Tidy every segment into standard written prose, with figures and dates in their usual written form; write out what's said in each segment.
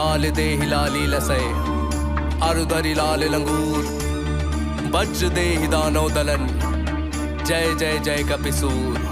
माल दे हिलाली लसै अरुधरी लाल लंगूर बज्र दे दानव दलन जय जय जय कपिसूर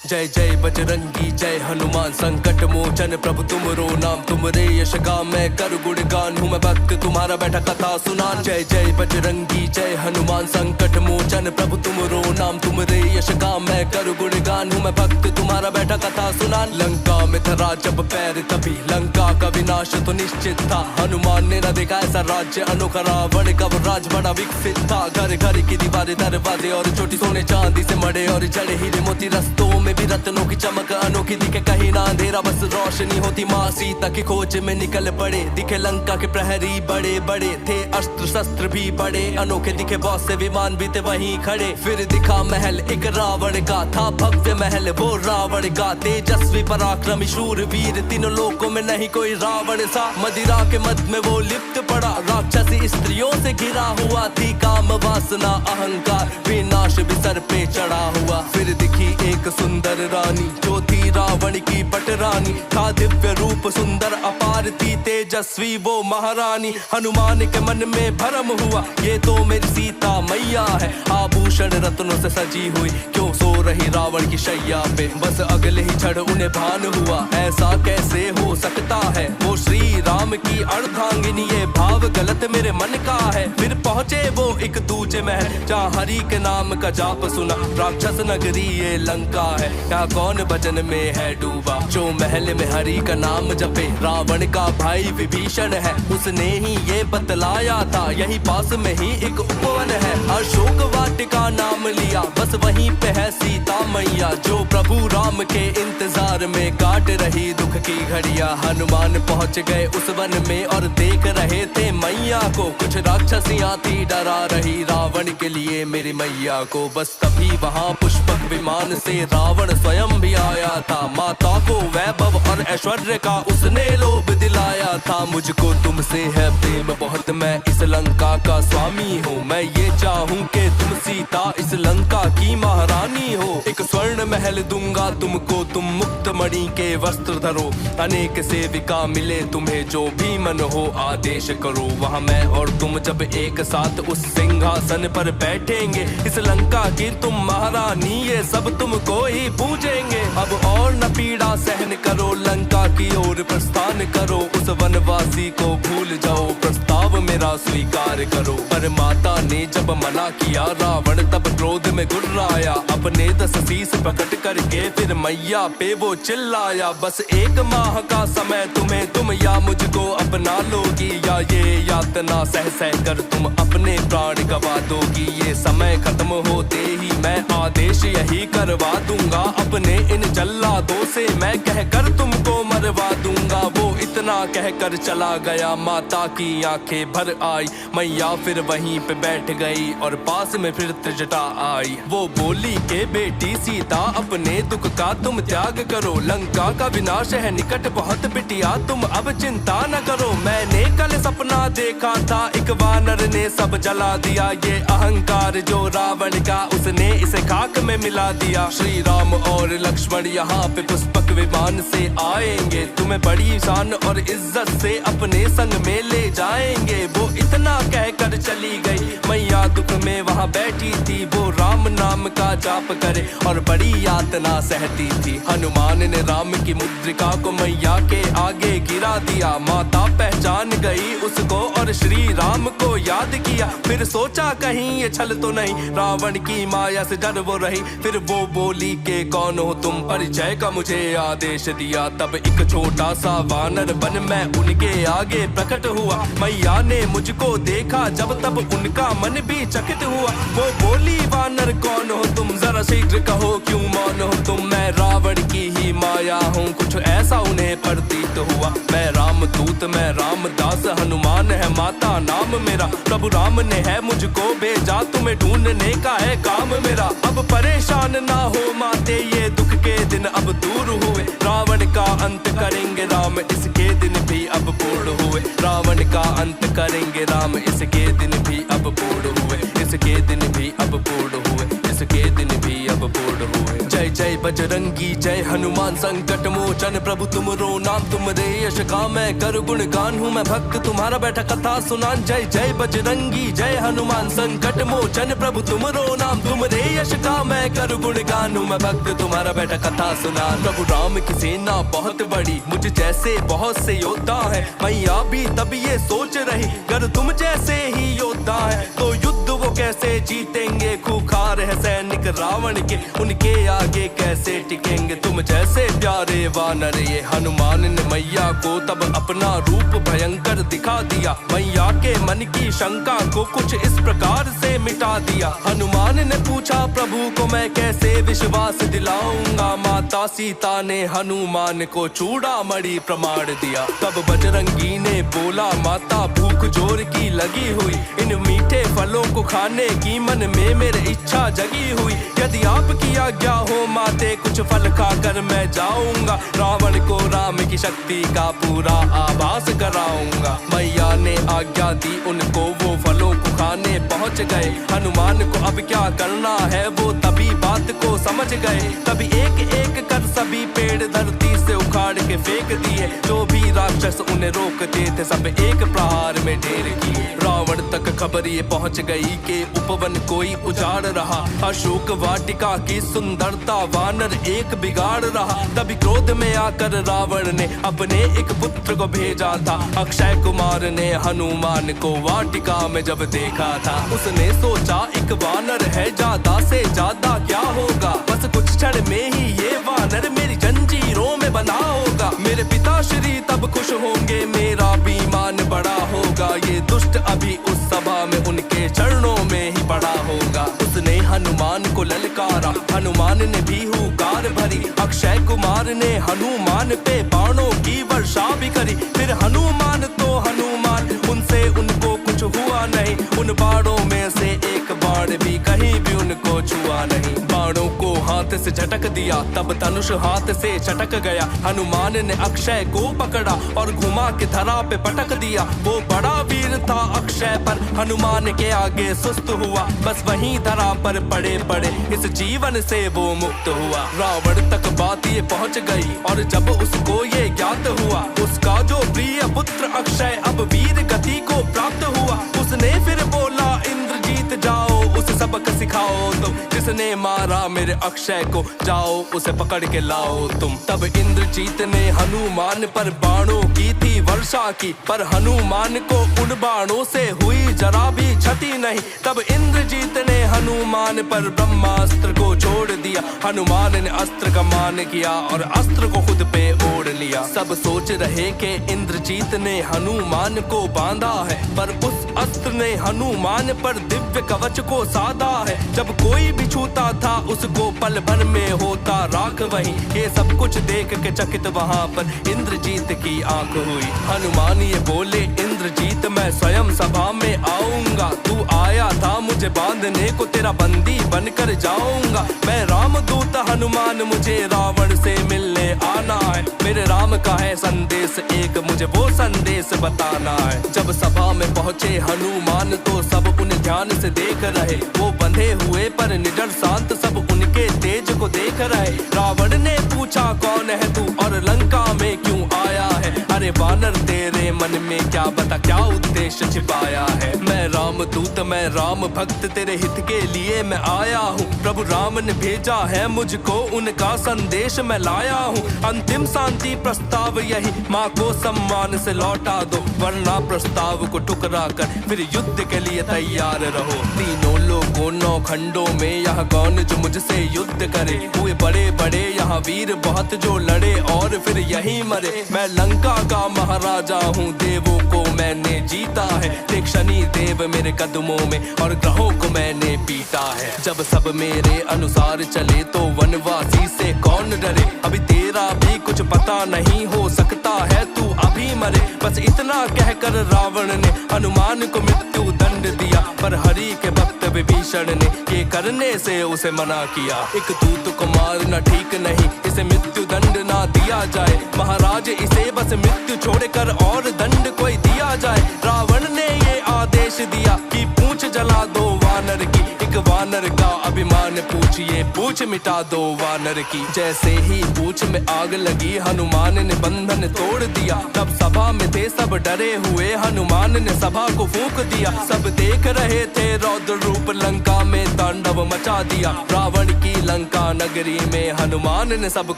जय जय बजरंगी जय हनुमान संकट मोचन प्रभु तुमरो नाम तुमरे यश गान मैं कर गुणगान हूँ मैं भक्त तुम्हारा बैठा कथा सुनान जय जय बजरंगी जय हनुमान संकट मोचन प्रभु तुमरो नाम तुमरे यश गान मैं कर गुणगान हूँ मैं भक्त तुम्हारा बैठा कथा सुनान लंका में था जब पैर तभी लंका का विनाश तो निश्चित था हनुमान ने न देखा ऐसा राज्य अनोखा रावण का राज बड़ा विकसित था घर घर की दीवारें दरवाजे और छोटी सोने चांदी से मड़े और जड़े हीरे मोती रस्तों में रत्नों की चमक अनोखी दिखे कहीं ना अंधेरा बस रोशनी होती माँ सीता की खोज में निकल पड़े दिखे लंका के प्रहरी बड़े बड़े थे अस्त्र शस्त्र भी बड़े अनोखे दिखे बहुत से विमान भी थे वहीं खड़े फिर दिखा महल एक रावण का था भव्य महल वो रावण का तेजस्वी पराक्रमी शूर वीर तीनों लोकों में नहीं कोई रावण सा मदिरा के मद में वो लिप्त पड़ा राक्षसी स्त्रियों से घिरा हुआ थी काम वासना अहंकार विनाश भी सर पे चढ़ा हुआ फिर दिखी एक सुंदर रानी जो थी रावण की पटरानी था दिव्य रूप सुंदर अपार थी तेजस्वी वो महारानी हनुमान के मन में भरम हुआ ये तो मेरी सीता मैया है आभूषण रत्नों से सजी हुई क्यों सो रही रावण की शैया पे बस अगले ही क्षण उन्हें भान हुआ ऐसा कैसे हो सकता है वो श्री राम की अर्धांगिनी ये भाव गलत मेरे मन का है फिर पहुंचे वो एक दूजे महल जहाँ हरि के नाम का जाप सुना राक्षस नगरी ये लंका है क्या कौन भजन में है डूबा जो महल में हरि का नाम जपे रावण का भाई विभीषण है उसने ही ये बतलाया था यही पास में ही एक उपवन है अशोक वाटिका नाम लिया बस वहीं पे है सीता मैया जो प्रभु राम के इंतजार में काट रही दुख की घड़ियां हनुमान पहुंच गए उस वन में और देख रहे थे मैया को कुछ राक्षसियां थी डरा रही रावण के लिए मेरी मैया को बस तभी वहाँ पुष्पक विमान से रावण स्वयं भी आया था माता को वैभव और ऐश्वर्य का उसने लोभ दिलाया था मुझको तुमसे है प्रेम बहुत मैं इस लंका का स्वामी हूँ मैं ये चाहूँ कि तुम सीता इस लंका की महारानी हो एक स्वर्ण महल दूंगा तुमको तुम मुक्त मणि के वस्त्र धरो अनेक सेविका मिले तुम्हें जो भी मन हो आदेश करो वहाँ मैं और तुम जब एक साथ उस सिंहासन पर बैठेंगे इस लंका की तुम महारानी ये सब तुमको ही पूजेंगे अब और न पीड़ा सहन करो लंका की ओर प्रस्थान करो उस वनवासी को भूल जाओ प्रस्ताव मेरा स्वीकार करो पर माता ने जब मना किया रावण तब क्रोध में गुर्राया अपने 10 शीश प्रकट करके फिर मैया पे वो चिल्लाया बस 1 माह का समय तुम्हें तुम या मुझको अपना लोगी या ये यातना सह सह कर तुम अपने प्राण गवा दोगी ये समय खत्म होते ही मैं आदेश यही करवा दूंगा अपने इन जल्लादों से मैं कहकर तुमको मरवा दूंगा वो इतना कहकर चला गया माता की आंखें भर आई मैया फिर वहीं पे बैठ गई और पास में फिर त्रिजटा आई वो बोली के बेटी सीता अपने दुख का तुम त्याग करो लंका का विनाश है निकट बहुत बिटिया तुम अब चिंता न करो मैंने कल सपना देखा था एक वानर ने सब जला दिया ये अहंकार जो रावण का उसने इसे खाक में मिला दिया श्री राम और लक्ष्मण यहाँ पे पुष्पक विमान से आएंगे तुम्हें बड़ी शान और इज्जत से अपने संग में ले जाएंगे वो इतना कहकर चली गई मैया दुख में वहाँ बैठी थी वो राम नाम का जाप करे और बड़ी यातना सहती थी हनुमान ने राम की मुद्रिका को मैया के आगे गिरा दिया माता पहचान गई उसको और श्री राम को याद किया फिर सोचा कहीं ये छल तो नहीं रावण की माया से डर वो रही फिर वो बोली के कौन हो तुम परिचय का मुझे आदेश दिया तब एक छोटा सा वानर बन मैं उनके आगे प्रकट हुआ मैया ने मुझको देखा जब तब उनका मन भी चकित हुआ वो बोली वानर कौन हो तुम जरा शीघ्र कहो क्यों मौन हो तुम मैं रावण की ही माया हूँ कुछ ऐसा उन्हें प्रतीत हुआ मैं रामदूत मैं रामदास हनुमान है माता नाम मेरा प्रभु राम ने है मुझको भेजा तुम्हें ढूंढने का है काम मेरा अब परेशान ना हो माते ये दुख के दिन अब दूर हुए रावण का अंत करेंगे राम इसके दिन भी अब पूर्ण हुए रावण का अंत करेंगे राम इसके दिन भी अब पूर्ण हुए इसके दिन भी अब पूर्ण हुए इसके दिन भी अब पूर्ण हुए जय जय बजरंगी जय हनुमान संकट मोचन प्रभु तुमरो नाम तुमरे यश का मैं कर गुणगान हूँ मैं भक्त तुम्हारा बैठा कथा सुनान। जय जय बजरंगी जय हनुमान संकट मोचन प्रभु तुमरो नाम तुमरे यश का मैं कर गुणगान हूँ मैं भक्त तुम्हारा बैठा कथा सुनान। प्रभु राम की सेना बहुत बड़ी मुझ जैसे बहुत से योद्धा है मैया भी तब ये सोच रही अगर तुम जैसे ही योद्धा है तो युद्ध वो कैसे जीतेंगे। खूंखार है सैनिक रावण के उनके आगे कैसे टिकेंगे। तुम जैसे प्यारे वानर ये हनुमान ने मैया को तब अपना रूप भयंकर दिखा दिया। मैया के मन की शंका को कुछ इस प्रकार से मिटा दिया। हनुमान ने पूछा प्रभु को मैं कैसे विश्वास दिलाऊंगा। माता सीता ने हनुमान को चूड़ामणि प्रमाण दिया। तब बजरंगी ने बोला माता भूख जोर की लगी हुई इन मीठे फलों को खाने की मन में मेरे इच्छा जगी हुई। यदि आपकी आज्ञा हो माते कुछ फल खाकर मैं जाऊंगा रावण को राम की शक्ति का पूरा आभास कराऊंगा। मैया ने आज्ञा दी उनको वो फलों को खाने पहुंच गए। हनुमान को अब क्या करना है वो तभी बात को समझ गए। तभी एक एक कर सभी पेड़ धरती से उखाड़ के फेंक दिए। जो भी राक्षस उन्हें रोकते थे सब एक प्रहार में ढेर किए। रावण तक खबर ये पहुंच गई कि उपवन कोई उजाड़ रहा। अशोक वाटिका की सुंदरता वानर एक बिगाड़ रहा। तभी क्रोध में आकर रावण ने अपने एक पुत्र को भेजा था। अक्षय कुमार ने हनुमान को वाटिका में जब देखा था उसने सोचा एक वानर है ज्यादा से ज्यादा क्या होगा। बस कुछ क्षण में ही ये वानर मेरी जंजीरों में बंधा होगा। मेरे पिताश्री तब खुश होंगे मेरा भी मान बड़ा होगा। ये दुष्ट अभी उस सभा में उनके चरणों में ही पड़ा होगा। उसने हनुमान को ललकारा हनुमान ने भी हुकार भरी। अक्षय कुमार ने हनुमान पे बाणों की वर्षा भी करी। फिर हनुमान तो हनुमान उनसे उनको कुछ हुआ नहीं। उन बाणों में से एक बाण भी कहीं भी उनको छुआ नहीं। बाणों को हाथ से झटक दिया तब धनुष हाथ से चटक गया। हनुमान ने अक्षय को पकड़ा और घुमा के धरा पे पटक दिया। वो बड़ा वीर था अक्षय पर हनुमान के आगे सुस्त हुआ। बस वहीं धरा पर पड़े पड़े इस जीवन से वो मुक्त हुआ। रावण तक बात ये पहुंच गई और जब उसको ये ज्ञात हुआ उसका जो प्रिय पुत्र अक्षय अब वीर गति को प्राप्त हुआ। उसने फिर बोला इंद्रजीत जाओ उसे सबक सिखाओ तुम। जिसने मारा मेरे अक्षय को जाओ उसे पकड़ के लाओ तुम। तब इंद्रजीत ने हनुमान पर बाणों की थी वर्षा की पर हनुमान को उन बाणों से हुई जरा भी क्षति नहीं। तब इंद्रजीत ने हनुमान पर ब्रह्मास्त्र को छोड़ दिया। हनुमान ने अस्त्र का मान किया और अस्त्र को खुद पे ओढ़ लिया। सब सोच रहे कि इंद्रजीत ने हनुमान को बांधा है पर उस अस्त्र ने हनुमान पर दिव्य कवच को साधा है। जब कोई भी छूता था उसको पल भर में होता राख वहीं। ये सब कुछ देख के चकित वहां पर इंद्रजीत की आंख हुई। हनुमान ये बोले इंद्रजीत मैं स्वयं सभा में आऊंगा। तू आया था मुझे बांधने को तेरा बंदी बनकर जाऊंगा। मैं रामदूत हनुमान मुझे रावण से मिलने आना है। मेरे राम का है संदेश एक मुझे वो संदेश बताना है। जब सभा में पहुंचे हनुमान तो सब उन्हें ध्यान से देख रहे। वो बंधे हुए पर निडर शांत सब उनके तेज को देख रहे। रावण ने पूछा कौन है तू और लंका में क्यों आया है। अरे वानर तेरे मन में क्या बता क्या उद्देश्य छिपाया है। मैं रामदूत मैं राम भक्त तेरे हित के लिए मैं आया हूँ। प्रभु राम ने भेजा है मुझको उनका संदेश मैं लाया हूँ। अंतिम शांति प्रस्ताव यही माँ को सम्मान से लौटा दो वरना प्रस्ताव को टुकरा कर फिर युद्ध के लिए तैयार रहो। तीनों लोगों नौ खंडों में यहाँ कौन जो मुझसे युद्ध करे। हुए बड़े बड़े यहाँ वीर बहुत जो लड़े और फिर यही मरे। मैं लंका का महाराजा हूँ देवों को मैंने जीता है। देख शनि देव मेरे कदमों में और ग्रहों को मैंने पीटा है। जब सब मेरे अनुसार चले तो वनवासी से कौन डरे। अभी तेरा भी कुछ पता नहीं हो सकता है तू अभी मरे। बस इतना कहकर रावण ने हनुमान को मृत्यु दंड दिया पर हरि के भक्त विभीषण ने ये करने से उसे मना किया। एक दूत को मारना ठीक नहीं इसे मृत्यु दंड ना दिया जाए। महाराज इसे बस मृत्यु छोड़कर और दंड कोई दिया जाए। रावण ने ये आदेश दिया कि पूंछ जला दो वानर की। एक वानर वानर का अभिमान पूछिए, पूछ मिटा दो वानर की। जैसे ही पूछ में आग लगी, हनुमान ने बंधन तोड़ दिया। तब सभा में थे सब डरे हुए, हनुमान ने सभा को फूंक दिया। सब देख रहे थे रौद्र रूप, लंका में तांडव मचा दिया। रावण की लंका नगरी में हनुमान ने सब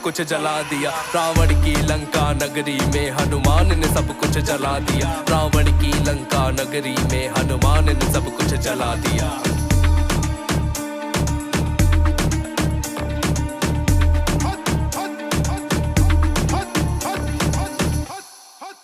कुछ जला दिया। रावण की लंका नगरी में हनुमान ने सब कुछ जला दिया। रावण की लंका नगरी में हनुमान ने सब कुछ जला दिया।